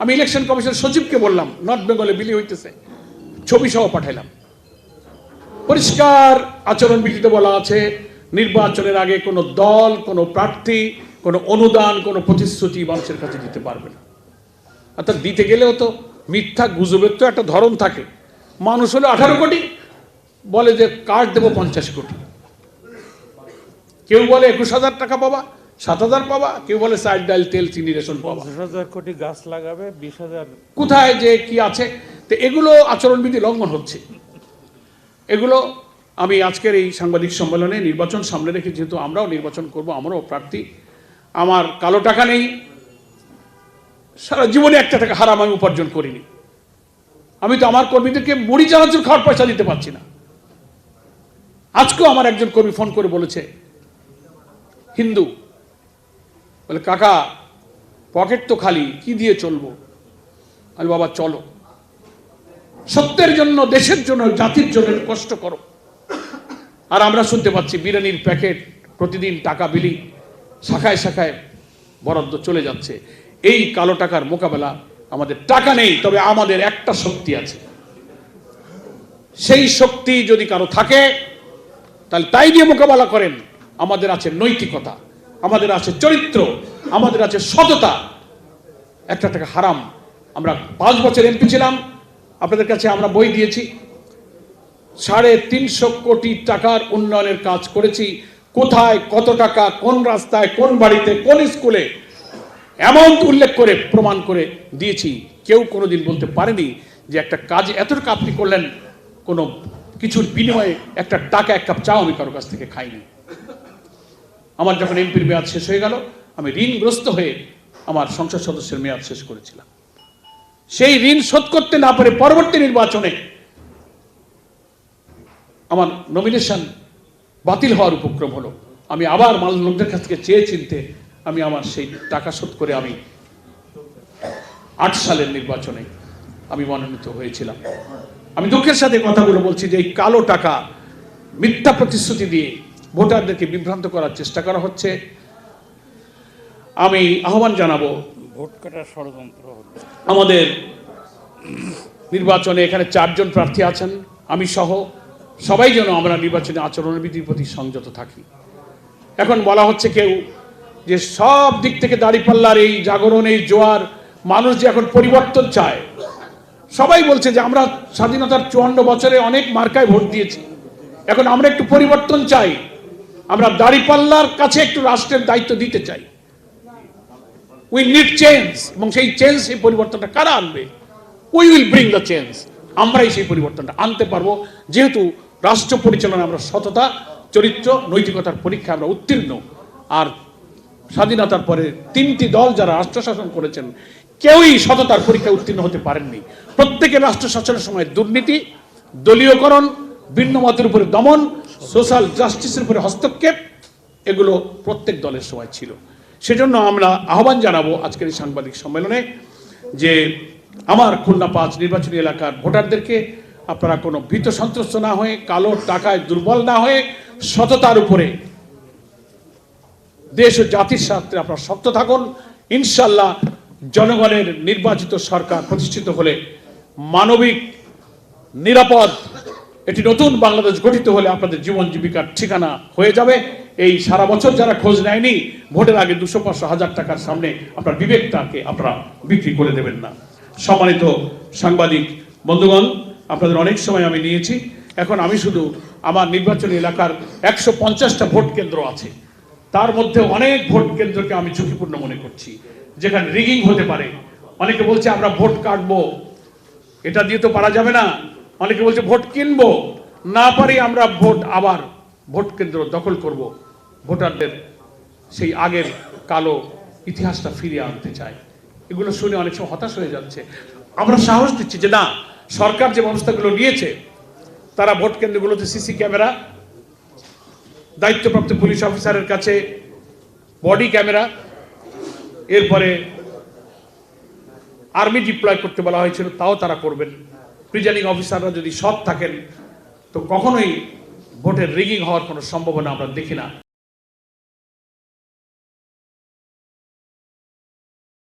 আমি election commission সচিবকে বললাম, নর্থ বেঙ্গলে বিলি হইতেছে, ছবি সহ পাঠাইলাম। পরিষ্কার আচরণবিধিতে বলা আছে, নির্বাচনের আগে কোনো দল, কোনো প্রার্থী, কোনো অনুদান, কোনো প্রতিশ্রুতি মানুষের কাছে দিতে পারবে না। অর্থাৎ দিতে গেলেও তো মিথ্যা গুজবের তো একটা ধরন থাকে। মানুষ হলো 18 কোটি, বলে যে কার্ড দেবো 50 কোটি। কেউ বলে 21,000 টাকা পাবা, 7,000 পাবা, কেউ বলে চাল ডাল তেল চিনি রেশন পাবা। 50,000 কোটি গাছ লাগাবে, 20,000 কোথায় যে কি আছে। তো এগুলো আচরণবিধি লঙ্ঘন হচ্ছে। এগুলো আমি আজকের এই সাংবাদিক সম্মেলনে, নির্বাচন সামনে রেখে, যেহেতু আমরাও নির্বাচন করব, আমরাও প্রার্থী, আমার কালো টাকা নেই, সারা জীবনে একটা টাকা হারাম আমি উপার্জন করিনি। আমি তো আমার কর্মীদেরকে মুড়ি চানাচুর খাওয়ার পয়সা দিতে পারছি না। আজকেও আমার একজন কর্মী ফোন করে বলেছে, হিন্দু, বলে কাকা পকেট তো খালি, কি দিয়ে চলবো? আমি বাবা চলো, সত্যের জন্য, দেশের জন্য, জাতির জন্য কষ্ট করো। আর আমরা শুনতে পাচ্ছি বিরিয়ানির প্যাকেট প্রতিদিন টাকা বিলি, শাখায় শাখায় বরাদ্দ চলে যাচ্ছে। এই কালো টাকার মোকাবেলা, আমাদের টাকা নেই, তবে আমাদের একটা শক্তি আছে। সেই শক্তি যদি কারো থাকে তাহলে তাই দিয়ে মোকাবেলা করেন। আমাদের আছে নৈতিকতা, আমাদের আছে চরিত্র, আমাদের আছে সততা। একটা টাকা হারাম। আমরা 5 বছর এমপি ছিলাম, আপনাদের কাছে আমরা বই দিয়েছি, 350 কোটি টাকার উন্নয়নের কাজ করেছি। কোথায় কত টাকা, কোন রাস্তায়, কোন বাড়িতে, কোন স্কুলে, এমন উল্লেখ করে প্রমাণ করে দিয়েছি। কেউ কোনোদিন বলতে পারেনি যে একটা কাজ এত টাকা আপনি করলেন, কোনো কিছুর বিনিময়ে একটা টাকা, এক কাপ চাও আমি কারো কাছ থেকে খাইনি। আমার যখন এমপির মেয়াদ শেষ হয়ে গেল, আমি ঋণগ্রস্ত হয়ে আমার সংসদ সদস্যের মেয়াদ শেষ করেছিলাম। সেই ঋণ শোধ করতে না পারে পরবর্তী নির্বাচনে আমার নমিনেশন বাতিল হওয়ার উপক্রম হলো। আমি আবার লোকদের কাছ থেকে চেয়ে চিনতে আমি আমার সেই টাকা শোধ করে আমি 8 সালের নির্বাচনে আমি মনোনীত হয়েছিলাম। আমি দুঃখের সাথে কথাগুলো বলছি যে এই কালো টাকা, মিথ্যা প্রতিশ্রুতি দিয়ে ভোটারদেরকে বিভ্রান্ত করার চেষ্টা করা হচ্ছে। আমি আহ্বান জানাবো, ভোট কাটার ষড়যন্ত্র হচ্ছে। আমাদের নির্বাচনে এখানে 4 জন প্রার্থী আছেন, আমি সহ, সবাই যেন আমরা নির্বাচনে আচরণবিধির প্রতি সংযত থাকি। এখন বলা হচ্ছে কেউ যে সব দিক থেকে দাঁড়িপাল্লার এই জাগরণ, এই জোয়ার, মানুষ যে এখন পরিবর্তন চায়। সবাই বলছে যে আমরা স্বাধীনতার 54 বছরে অনেক মার্কায় ভোট দিয়েছি, এখন আমরা একটু পরিবর্তন চাই, আমরা দাঁড়িপাল্লার কাছে একটু রাষ্ট্রের দায়িত্ব দিতে চাই। We need change. এবং সেই চেঞ্জ, সেই পরিবর্তনটা কারা আনবে? We will bring the change. আমরাই সেই পরিবর্তনটা আনতে পারবো, যেহেতু রাষ্ট্র পরিচালনায় আমরা সততা, চরিত্র, নৈতিকতার পরীক্ষা আমরা উত্তীর্ণ। আর স্বাধীনতার পরে 3টি দল যারা রাষ্ট্র শাসন করেছেন, কেউই সততার পরীক্ষায় উত্তীর্ণ হতে পারেননি। প্রত্যেকের রাষ্ট্র শাসনের সময় দুর্নীতি, দলীয়করণ, ভিন্ন মতের উপরে দমন, সোশ্যাল জাস্টিসের উপরে হস্তক্ষেপ, এগুলো প্রত্যেক দলের সময় ছিল। সেজন্য আমরা আহ্বান জানাবো আজকের এই সাংবাদিক সম্মেলনে যে আমার খুলনা 5 নির্বাচনী এলাকার ভোটারদেরকে আপনারা কোনো ভীত সন্ত্রস্ত না হয়ে, কালো টাকায় দুর্বল না হয়ে, সততার উপরে, দেশ ও জাতির স্বার্থে আপনারা শক্ত থাকুন। ইনশাল্লাহ জনগণের নির্বাচিত সরকার প্রতিষ্ঠিত হলে, মানবিক, নিরাপদ একটি নতুন বাংলাদেশ গঠিত হলে আপনাদের জীবন জীবিকার ঠিকানা হয়ে যাবে। এই সারা বছর যারা খোঁজ নেয়নি, ভোটের আগে 200-500 টাকার সামনে আপনার বিবেকটাকে আপনারা বিক্রি করে দেবেন না। সম্মানিত সাংবাদিক বন্ধুগণ, আপনাদের অনেক সময় আমি নিয়েছি। এখন আমি শুধু আমার নির্বাচনী এলাকার 150টা ভোট কেন্দ্র আছে, তার মধ্যে অনেক ভোট কেন্দ্রকে আমি ঝুঁকিপূর্ণ মনে করছি, যেখানে রিগিং হতে পারে। অনেকে বলছে আমরা ভোট কাটবো, এটা দিয়ে তো পারা যাবে না। অনেকে বলছে ভোট কিনবো, না পারি আমরা আবার ভোট কেন্দ্র দখল করব। ভোটারদের সেই আগের কালো ইতিহাসটা ফিরিয়ে আনতে চায়। এগুলো শুনে অনেক সময় হতাশ হয়ে যাচ্ছে। আমরা সাহস দিচ্ছি যে না, সরকার যে ব্যবস্থাগুলো নিয়েছে, তারা ভোট কেন্দ্রগুলোতে সিসি ক্যামেরা, দায়িত্বপ্রাপ্ত পুলিশ অফিসারের কাছে বডি ক্যামেরা, এরপরে আর্মি ডিপ্লয় করতে বলা হয়েছিল, তাও তারা করবেন। প্রিজাইডিং অফিসাররা যদি সৎ থাকেন, তো কখনোই ভোটের রিগিং হওয়ার কোনো সম্ভাবনা আমরা দেখি না।